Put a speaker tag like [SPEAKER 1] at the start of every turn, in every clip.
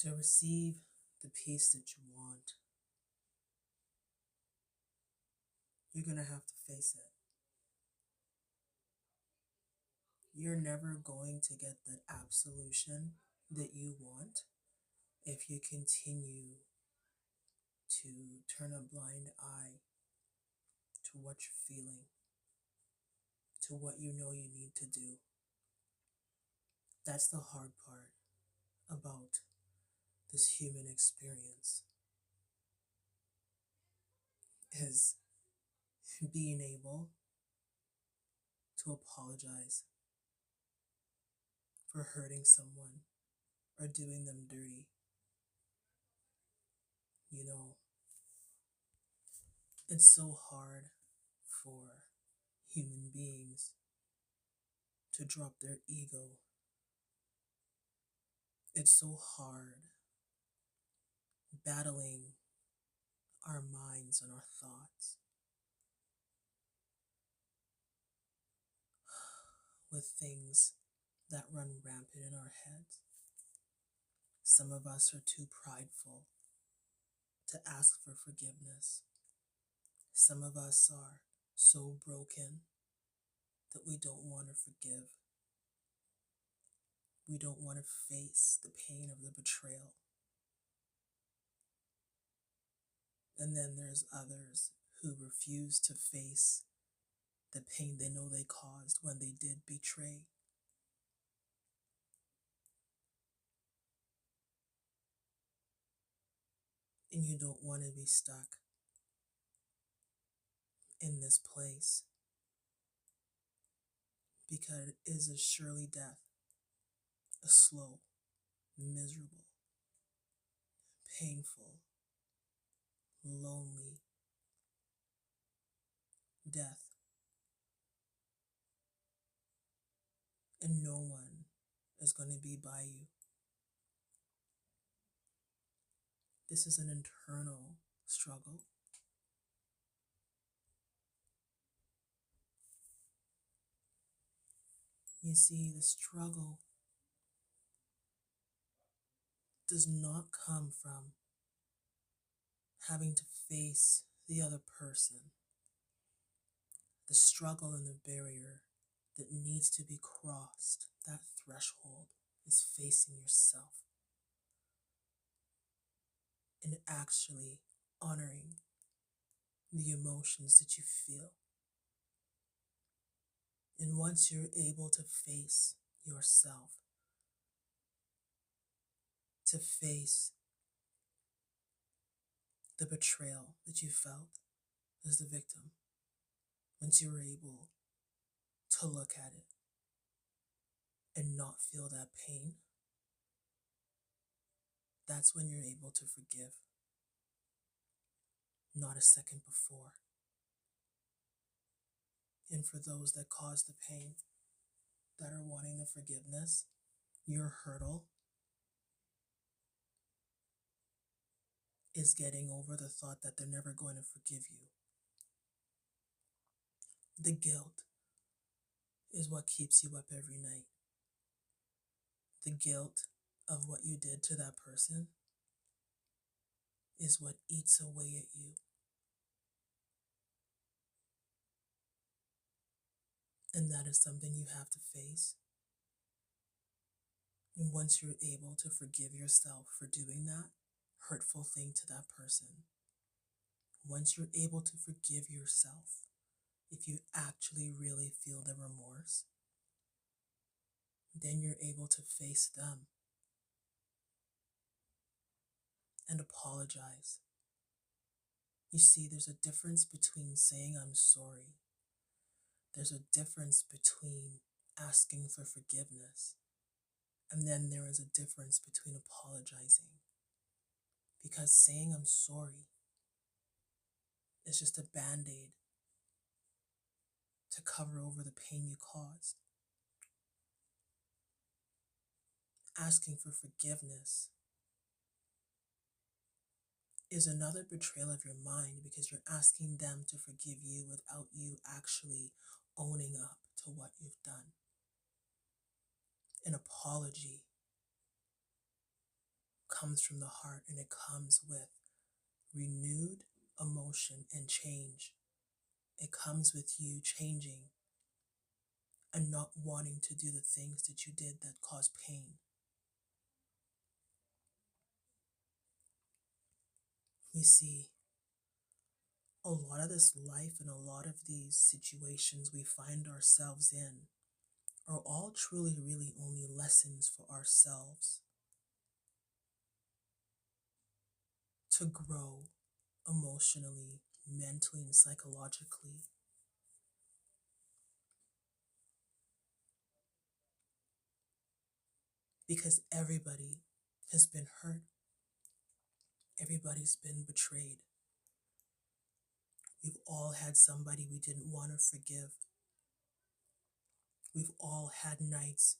[SPEAKER 1] To receive the peace that you want, you're going to have to face it. You're never going to get that absolution that you want if you continue to turn a blind eye to what you're feeling, to what you know you need to do. That's the hard part about this human experience, is being able to apologize for hurting someone or doing them dirty. You know, it's so hard for human beings to drop their ego. It's so hard battling our minds and our thoughts with things that run rampant in our heads. Some of us are too prideful to ask for forgiveness. Some of us are so broken that we don't want to forgive. We don't want to face the pain of the betrayal. And then there's others who refuse to face the pain they know they caused when they did betray. And you don't want to be stuck in this place, because it is a surely death, a slow, miserable, painful, lonely death. And no one is going to be by you. This is an internal struggle. You see, the struggle does not come from having to face the other person. The struggle and the barrier that needs to be crossed, that threshold, is facing yourself and actually honoring the emotions that you feel. And once you're able to face yourself, to face the betrayal that you felt as the victim, once you're able to look at it and not feel that pain, that's when you're able to forgive. Not a second before. And for those that caused the pain, that are wanting the forgiveness, your hurdle is getting over the thought that they're never going to forgive you. The guilt is what keeps you up every night. The guilt of what you did to that person is what eats away at you. And that is something you have to face. And once you're able to forgive yourself for doing that hurtful thing to that person, once you're able to forgive yourself, if you actually really feel the remorse, then you're able to face them and apologize. You see, there's a difference between saying I'm sorry. There's a difference between asking for forgiveness. And then there is a difference between apologizing. Because saying I'm sorry is just a band-aid to cover over the pain you caused. Asking for forgiveness is another betrayal of your mind, because you're asking them to forgive you without you actually owning up to what you've done. An apology comes from the heart, and it comes with renewed emotion and change. It comes with you changing and not wanting to do the things that you did that caused pain. You see, a lot of this life and a lot of these situations we find ourselves in are all truly, really only lessons for ourselves to grow emotionally, mentally, and psychologically. Because everybody has been hurt, everybody's been betrayed. We've all had somebody we didn't want to forgive. We've all had nights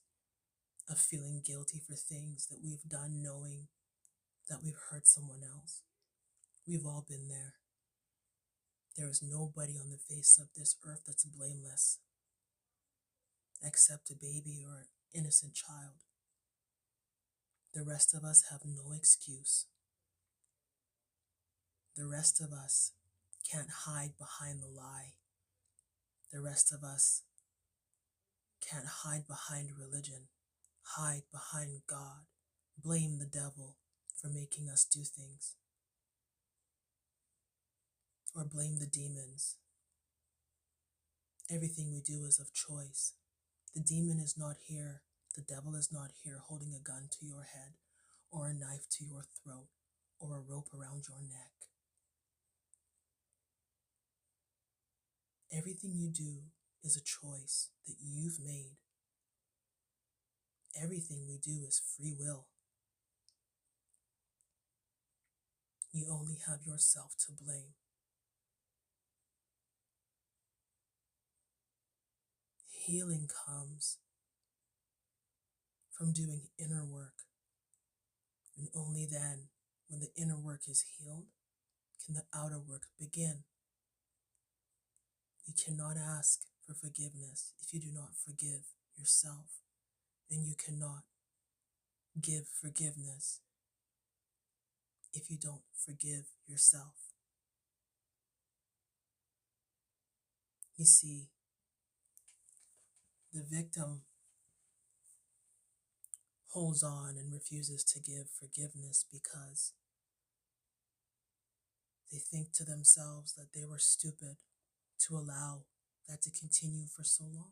[SPEAKER 1] of feeling guilty for things that we've done knowing that we've hurt someone else. We've all been there. There is nobody on the face of this earth that's blameless except a baby or an innocent child. The rest of us have no excuse. The rest of us can't hide behind the lie. The rest of us can't hide behind religion, hide behind God, blame the devil for making us do things, or blame the demons. Everything we do is of choice. The demon is not here. The devil is not here holding a gun to your head, or a knife to your throat, or a rope around your neck. Everything you do is a choice that you've made. Everything we do is free will. You only have yourself to blame. Healing comes from doing inner work. And only then, when the inner work is healed, can the outer work begin. You cannot ask for forgiveness if you do not forgive yourself. And you cannot give forgiveness if you don't forgive yourself. You see, the victim holds on and refuses to give forgiveness because they think to themselves that they were stupid to allow that to continue for so long.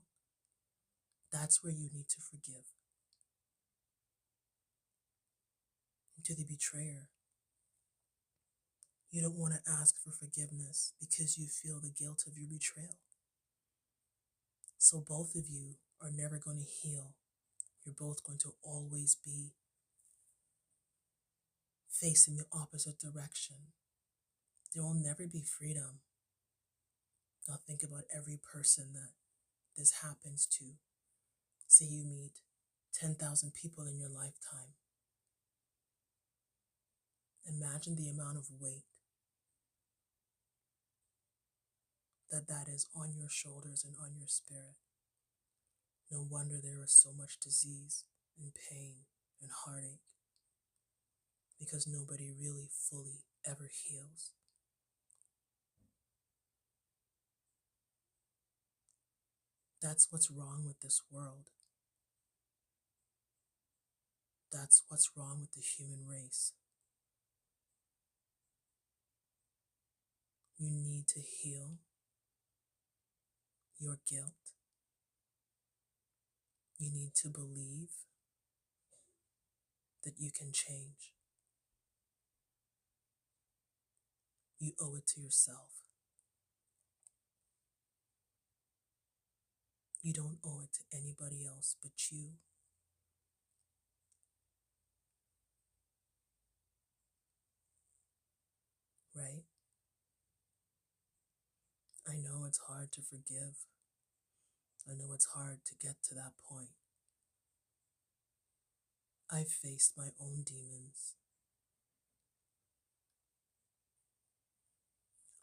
[SPEAKER 1] That's where you need to forgive. And to the betrayer, you don't want to ask for forgiveness because you feel the guilt of your betrayal. So both of you are never going to heal. You're both going to always be facing the opposite direction. There will never be freedom. Now think about every person that this happens to. Say you meet 10,000 people in your lifetime. Imagine the amount of weight that is on your shoulders and on your spirit. No wonder there is so much disease and pain and heartache, because nobody really fully ever heals. That's what's wrong with this world. That's what's wrong with the human race. You need to heal your guilt. You need to believe that you can change. You owe it to yourself. You don't owe it to anybody else but you. Right? I know it's hard to forgive. I know it's hard to get to that point. I've faced my own demons.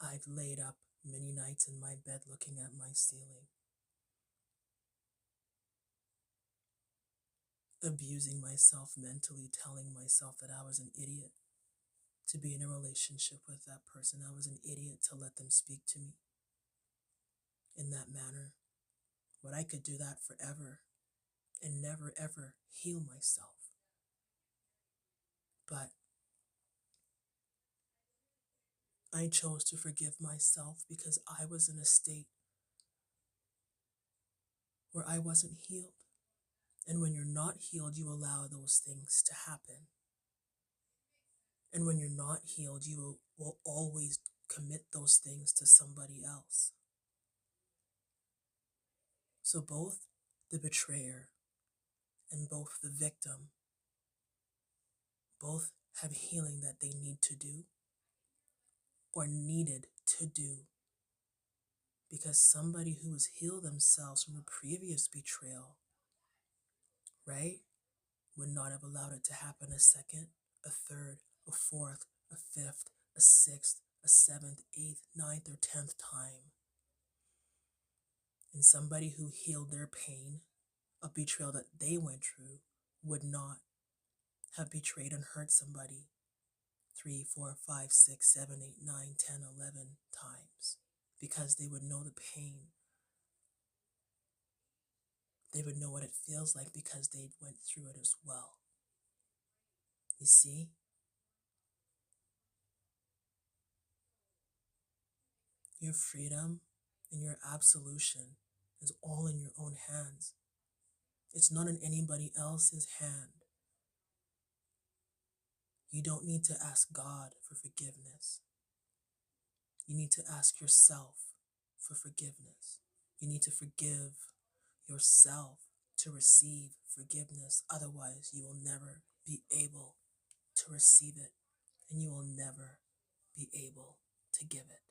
[SPEAKER 1] I've laid up many nights in my bed looking at my ceiling. abusing myself mentally, telling myself that I was an idiot to be in a relationship with that person. I was an idiot to let them speak to me in that manner. But I could do that forever and never ever heal myself. But I chose to forgive myself because I was in a state where I wasn't healed. And when you're not healed, you allow those things to happen. And when you're not healed, you will always commit those things to somebody else. So both the betrayer and both the victim both have healing that they need to do or needed to do, because somebody who has healed themselves from a previous betrayal, right, would not have allowed it to happen a second, a third, a fourth, a fifth, a sixth, a seventh, eighth, ninth, or 10th time. And somebody who healed their pain of betrayal that they went through would not have betrayed and hurt somebody 3, 4, 5, 6, 7, 8, 9, 10, 11 times, because they would know the pain. They would know what it feels like because they went through it as well. You see? Your freedom and your absolution is all in your own hands. It's not in anybody else's hand. You don't need to ask God for forgiveness. You need to ask yourself for forgiveness. You need to forgive yourself to receive forgiveness. Otherwise, you will never be able to receive it, and you will never be able to give it.